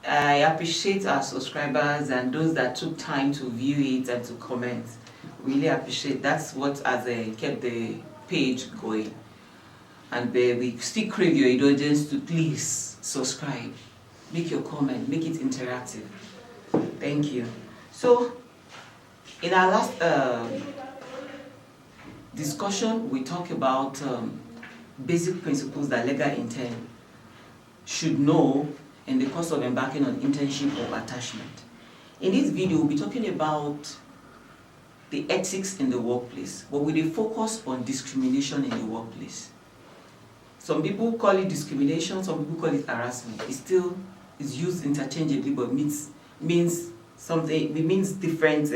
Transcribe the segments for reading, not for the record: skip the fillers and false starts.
I appreciate our subscribers and those that took time to view it and to comment. Really appreciate. That's what has kept the page going. And we still crave your indulgence to please subscribe, make your comment, make it interactive. Thank you. So, in our last discussion, we talked about basic principles that legal intern should know in the course of embarking on internship or attachment. In this video, we'll be talking about the ethics in the workplace, but with a focus on discrimination in the workplace. Some people call it discrimination, some people call it harassment. It still is used interchangeably, but means something. It means different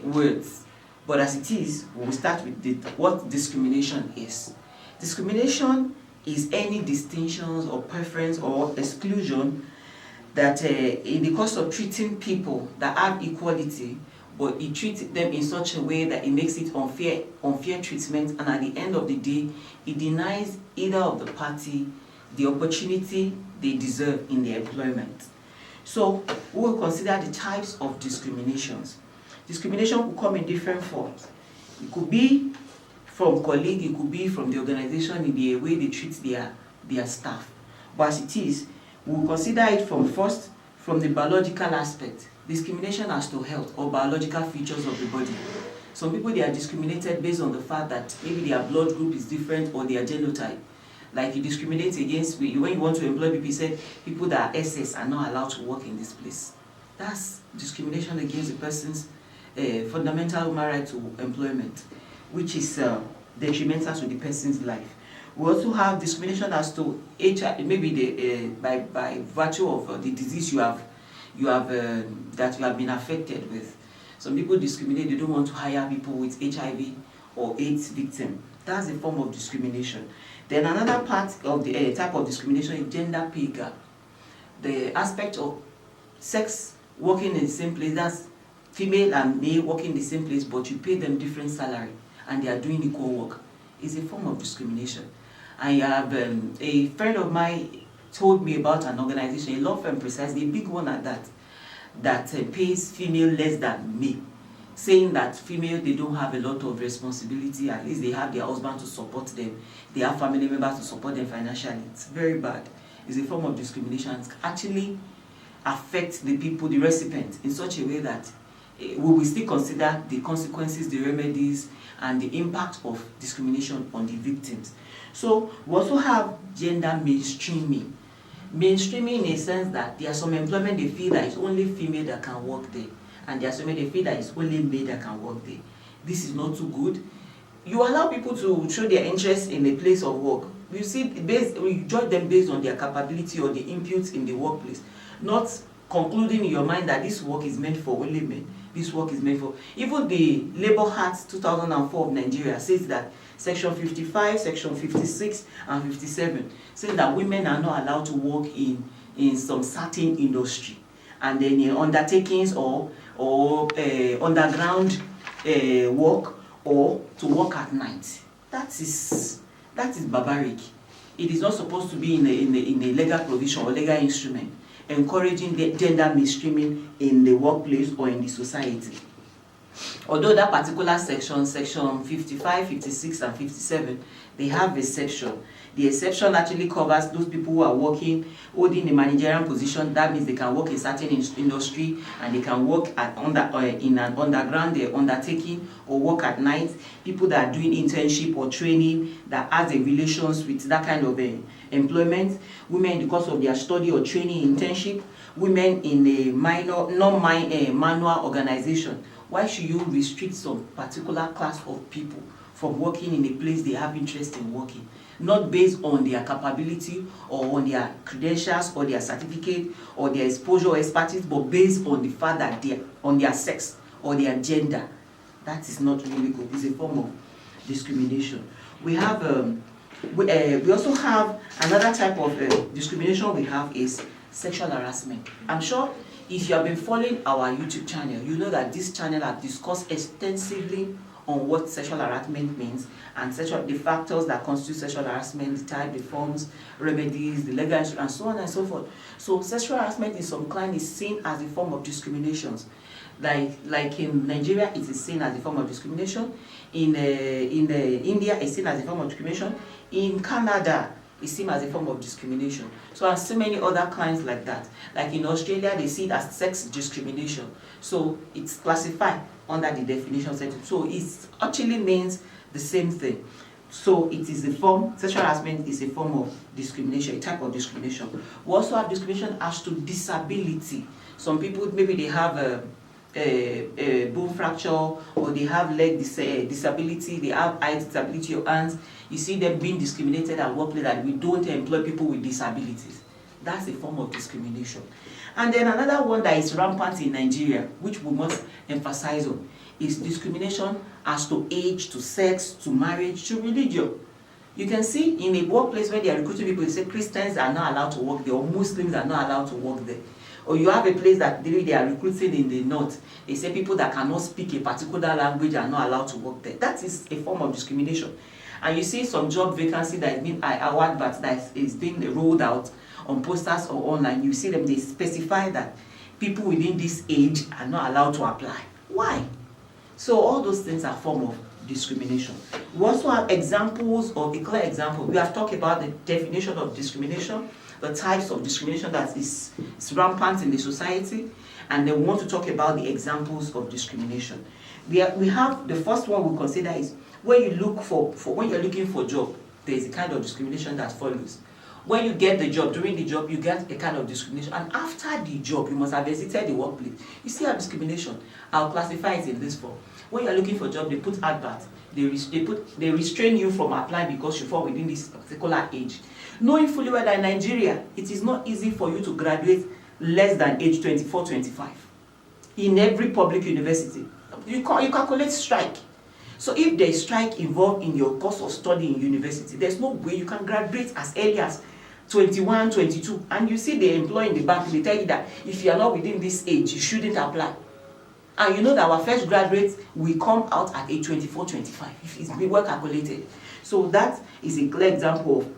words. But as it is, we'll start with what discrimination is. Discrimination is any distinctions or preference or exclusion that in the course of treating people that have equality, but it treats them in such a way that it makes it unfair treatment, and at the end of the day, it denies either of the party the opportunity they deserve in their employment. So we will consider the types of discriminations. Discrimination will come in different forms. It could be from colleague, it could be from the organization in the way they treat their staff. But as it is, we will consider it from the biological aspect. Discrimination as to health or biological features of the body. Some people, they are discriminated based on the fact that maybe their blood group is different or their genotype. Like you discriminate against, when you want to employ people, you said people that are SS are not allowed to work in this place. That's discrimination against the person's fundamental human right to employment, which is detrimental to the person's life. We also have discrimination as to HIV, maybe by virtue of the disease that you have been affected with. Some people discriminate; they don't want to hire people with HIV or AIDS victim. That's a form of discrimination. Then another part of the type of discrimination is gender pay gap. The aspect of sex working in the same place, that's female and male working in the same place, but you pay them different salary and they are doing equal work, is a form of discrimination. I have a friend of mine told me about an organization, a law firm precisely, a big one at that pays female less than male, saying that female, they don't have a lot of responsibility, at least they have their husband to support them, they have family members to support them financially. It's very bad. It's a form of discrimination. It actually affects the people, the recipients, in such a way that we will still consider the consequences, the remedies, and the impact of discrimination on the victims. So we also have gender mainstreaming. Mainstreaming in a sense that there are some employment they feel that it's only female that can work there, and there are some they feel that it's only male that can work there. This is not too good. You allow people to show their interest in a place of work. You judge them based on their capability or the inputs in the workplace, not concluding in your mind that this work is meant for only men. This work is meant for... Even the Labour Act 2004 of Nigeria says that Section 55, Section 56, and 57 says that women are not allowed to work in some certain industry, and then in undertakings or underground work, or to work at night. That is barbaric. It is not supposed to be in a legal provision or legal instrument encouraging the gender mainstreaming in the workplace or in the society. Although that particular section 55, 56, and 57, they have exception. The exception actually covers those people who are working, holding a managerial position. That means they can work in certain industry, and they can work in an underground undertaking, or work at night. People that are doing internship or training that has a relations with that kind of employment. Women because of their study or training internship. Women in a manual organization. Why should you restrict some particular class of people from working in a place they have interest in working? Not based on their capability or on their credentials or their certificate or their exposure or expertise, but based on the fact that they are on their sex or their gender. That is not really good. It's a form of discrimination. We have we also have another type of discrimination we have is sexual harassment. I'm sure if you have been following our YouTube channel, you know that this channel has discussed extensively on what sexual harassment means and the factors that constitute sexual harassment, the type, the forms, remedies, the legal instrument, and so on and so forth. So sexual harassment in some kind is seen as a form of discrimination. Like in Nigeria, it is seen as a form of discrimination. In India, it's seen as a form of discrimination. In Canada, it's seen as a form of discrimination. So and so many other kinds like that. Like in Australia, they see it as sex discrimination. So it's classified under the definition setting. So it actually means the same thing. So it is a form, sexual harassment is a form of discrimination, a type of discrimination. We also have discrimination as to disability. Some people, maybe they have a bone fracture, or they have leg disability, they have eye disability or hands. You see them being discriminated at workplace, that we don't employ people with disabilities. That's a form of discrimination. And then another one that is rampant in Nigeria, which we must emphasize on, is discrimination as to age, to sex, to marriage, to religion. You can see in a workplace where they are recruiting people, they say Christians are not allowed to work there, or Muslims are not allowed to work there. Or you have a place that they are recruiting in the north, they say people that cannot speak a particular language are not allowed to work there. That is a form of discrimination. And you see some job vacancy that is being awarded, but that is being rolled out on posters or online. You see them, they specify that people within this age are not allowed to apply. Why? So all those things are form of discrimination. We also have examples, of a clear example. We have talked about the definition of discrimination, the types of discrimination that is rampant in the society, and then we want to talk about the examples of discrimination. We have the first one we consider is when you look when you're looking for a job, there is a kind of discrimination that follows. When you get the job, during the job, you get a kind of discrimination, and after the job, you must have visited the workplace. You still have discrimination. I'll classify it in this form. When you're looking for a job, they put adverts. They restrain you from applying because you fall within this particular age. Knowing fully well that in Nigeria, it is not easy for you to graduate less than age 24, 25. In every public university, you calculate strike. So if there is strike involved in your course of study in university, there's no way you can graduate as early as 21, 22. And you see the employer in the bank, they tell you that if you are not within this age, you shouldn't apply. And you know that our first graduates will come out at age 24, 25, if it's been well calculated. So that is a clear example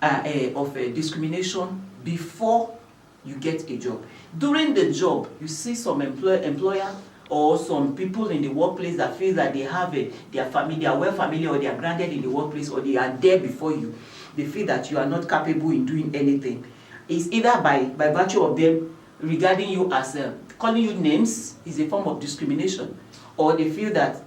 of discrimination before you get a job. During the job, you see some employer or some people in the workplace that feel that they have their family, they are well familiar, or they are grounded in the workplace, or they are there before you. They feel that you are not capable in doing anything. It's either by virtue of them regarding you as calling you names is a form of discrimination, or they feel that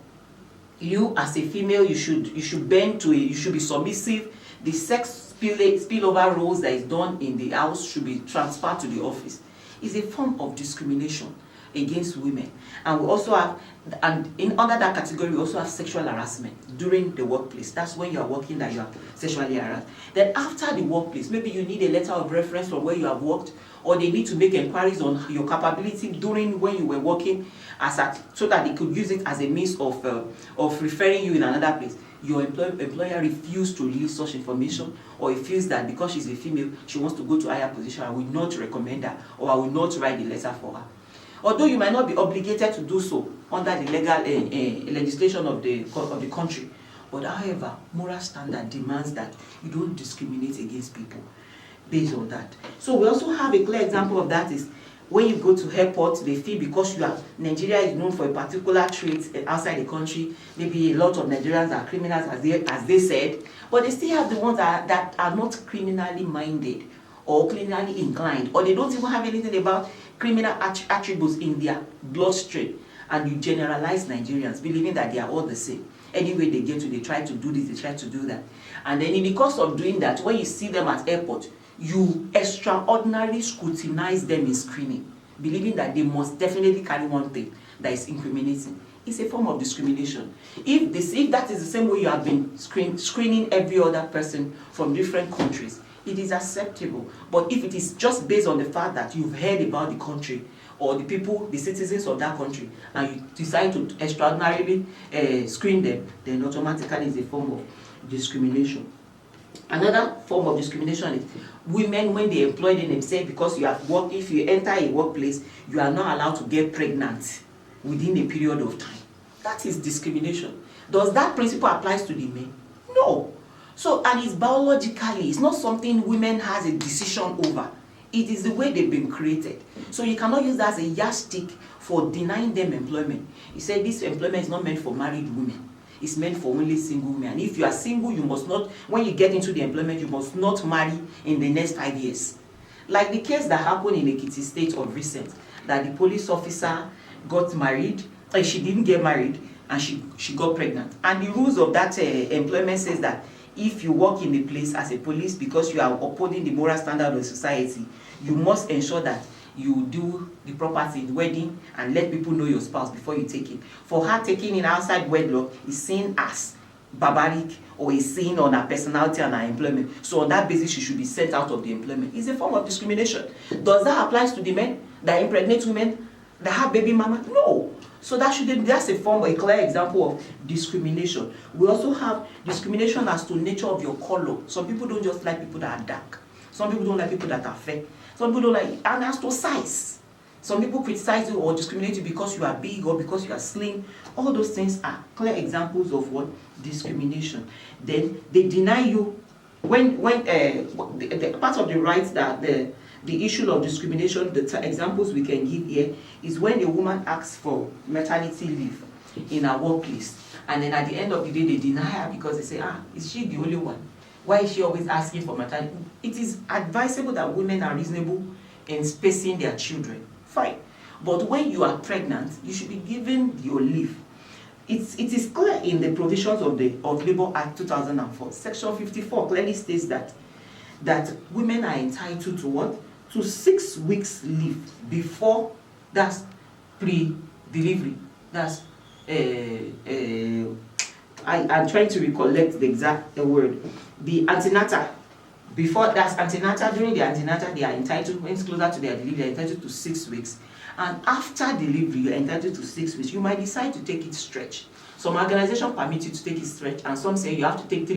you as a female, you should bend to it, you should be submissive. The sex spillover roles that is done in the house should be transferred to the office. It's a form of discrimination against women. And we also have, and in under that category, we also have sexual harassment during the workplace. That's when you are working that you are sexually harassed. Then after the workplace, maybe you need a letter of reference from where you have worked, or they need to make inquiries on your capability during when you were working, so that they could use it as a means of referring you in another place. Your employer refused to release such information, or he feels that because she's a female, she wants to go to a higher position, I will not recommend her, or I will not write the letter for her. Although you might not be obligated to do so under the legal legislation of the country, but however, moral standard demands that you don't discriminate against people based on that. So we also have a clear example of that is when you go to airports, they feel because Nigeria is known for a particular trait outside the country, maybe a lot of Nigerians are criminals as they said, but they still have the ones that are not criminally minded or criminally inclined, or they don't even have anything about criminal attributes in their bloodstream, and you generalize Nigerians believing that they are all the same. Anyway they get to, they try to do this, they try to do that. And then in the course of doing that, when you see them at airport, you extraordinarily scrutinize them in screening, believing that they must definitely carry one thing that is incriminating. It's a form of discrimination. If that is the same way you have been screening every other person from different countries, it is acceptable. But if it is just based on the fact that you've heard about the country or the people, the citizens of that country, and you decide to extraordinarily screen them, then automatically it's a form of discrimination. Another form of discrimination is women when they employ them, say because you have worked, if you enter a workplace, you are not allowed to get pregnant within a period of time. That is discrimination. Does that principle apply to the men? No. So, and it's biologically, it's not something women has a decision over. It is the way they've been created. So you cannot use that as a yardstick for denying them employment. He said this employment is not meant for married women. It's meant for only single women. And if you are single, you must not, when you get into the employment, you must not marry in the next 5 years. Like the case that happened in Ekiti State of recent, that the police officer got married, and she didn't get married, and she got pregnant. And the rules of that employment says that if you work in the place as a police because you are upholding the moral standard of society, you must ensure that you do the proper thing, wedding, and let people know your spouse before you take it. For her, taking in outside wedlock is seen as barbaric, or is seen on her personality and her employment. So on that basis, she should be sent out of the employment. It's a form of discrimination. Does that apply to the men that impregnate women, that have baby mama? No. So that's a form, a clear example of discrimination. We also have discrimination as to nature of your color. Some people don't just like people that are dark. Some people don't like people that are fair. Some people don't like, and as to size. Some people criticize you or discriminate you because you are big or because you are slim. All those things are clear examples of what? Discrimination. Then they deny you when the part of the rights that the issue of discrimination, the examples we can give here is when a woman asks for maternity leave in her workplace, and then at the end of the day they deny her because they say, is she the only one? Why is she always asking for maternity? It is advisable that women are reasonable in spacing their children. Fine. But when you are pregnant, you should be given your leave. It is clear in the provisions of the Labour Act 2004. Section 54 clearly states that women are entitled to what? To 6 weeks leave before, that's pre-delivery. That's I'm trying to recollect the exact word. The antenatal. Before, that's antenatal. During the antenatal, they are entitled, when it's closer to their delivery, they are entitled to 6 weeks. And after delivery, you are entitled to 6 weeks. You might decide to take it stretch. Some organizations permit you to take it stretch, and some say you have to take 3